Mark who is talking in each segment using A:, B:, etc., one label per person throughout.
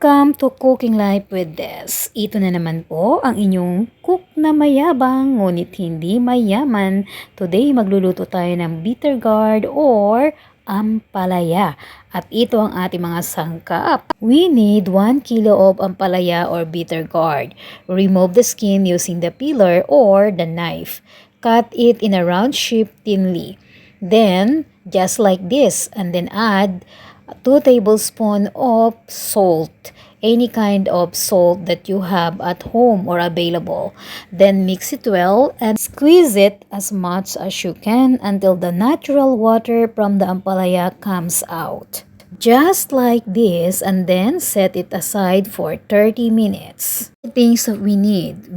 A: Welcome to Cooking Life with Des. Ito na naman po ang inyong cook na mayabang ngunit hindi mayaman. Today magluluto tayo ng bitter gourd or ampalaya. At ito ang ating mga sangkap. We need 1 kilo of ampalaya or bitter gourd. Remove the skin using the peeler or the knife. Cut it in a round shape thinly. Then, just like this, and then add 2 tablespoons of salt, any kind of salt that you have at home or available. Then mix it well and squeeze it as much as you can until the natural water from the ampalaya comes out. Just like this, and then set it aside for 30 minutes. The things that we need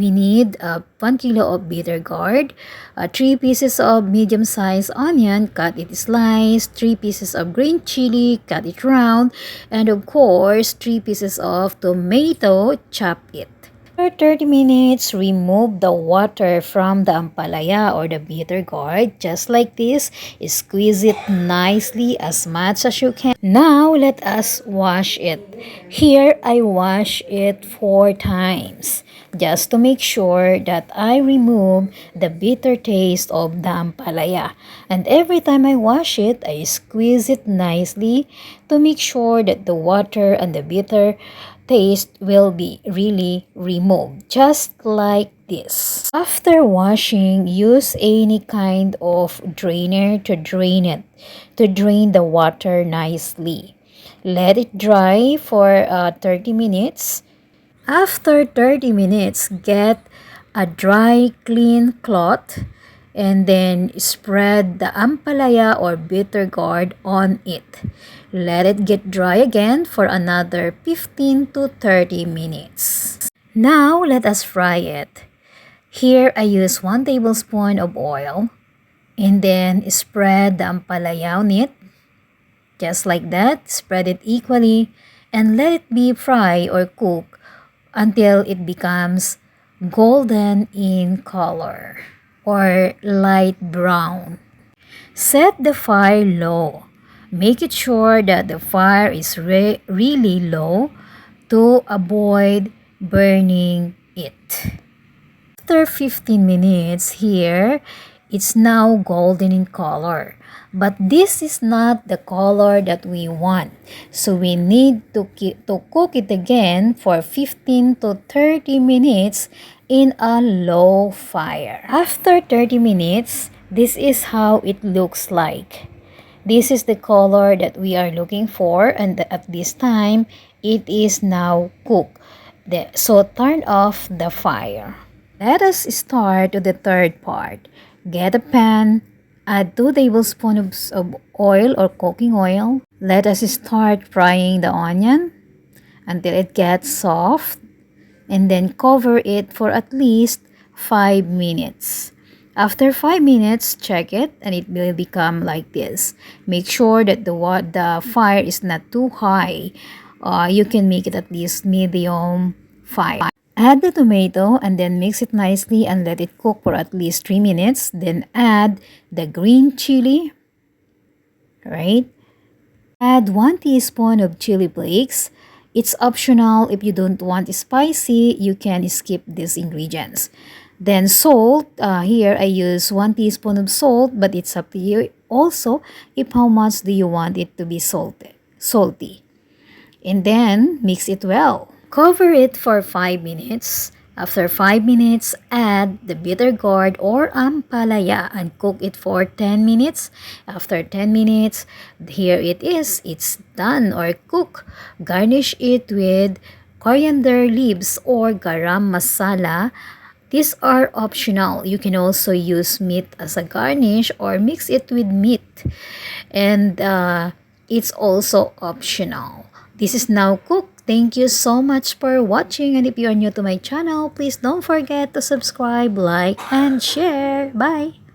A: 1 kilo of bitter gourd, 3 pieces of medium-sized onion, cut it slice, 3 pieces of green chili, cut it round, and of course 3 pieces of tomato, chop it. After 30 minutes, remove the water from the ampalaya or the bitter gourd. Just like this, squeeze it nicely as much as you can. Now, let us wash it. Here, I wash it 4 times. Just to make sure that I remove the bitter taste of the ampalaya. And every time I wash it, I squeeze it nicely to make sure that the water and the bitter taste will be really removed, just like this. After washing, use any kind of drainer to drain it, to drain the water nicely. Let it dry for 30 minutes. After 30 minutes, get a dry, clean cloth and then spread the ampalaya or bitter gourd on it. Let it get dry again for another 15 to 30 minutes. Now, let us fry it. Here, I use 1 tablespoon of oil and then spread the ampalaya on it. Just like that, spread it equally and let it be fried or cooked until it becomes golden in color or light brown. Set the fire low. Make it sure that the fire is really low to avoid burning it. After 15 minutes here, it's now golden in color. But this is not the color that we want. So we need to cook it again for 15 to 30 minutes in a low fire. After 30 minutes, this is how it looks like. This is the color that we are looking for, and at this time, it is now cooked. So turn off the fire. Let us start to the third part. Get a pan, add 2 tablespoons of oil or cooking oil. Let us start frying the onion until it gets soft, and then cover it for at least 5 minutes. After 5 minutes, check it and it will become like this. Make sure that the fire is not too high. You can make it at least medium fire. Add the tomato and then mix it nicely and let it cook for at least 3 minutes. Then add the green chili. Right? Add 1 teaspoon of chili flakes. It's optional. If you don't want spicy, you can skip these ingredients. Then salt, here I use 1 teaspoon of salt, but it's up to you also if how much do you want it to be salty. And then mix it well. Cover it for 5 minutes. After 5 minutes, add the bitter gourd or ampalaya and cook it for 10 minutes. After 10 minutes, here it is. It's done or cooked. Garnish it with coriander leaves or garam masala. These are optional. You can also use meat as a garnish or mix it with meat. And it's also optional. This is now cooked. Thank you so much for watching. And if you are new to my channel, please don't forget to subscribe, like, and share. Bye!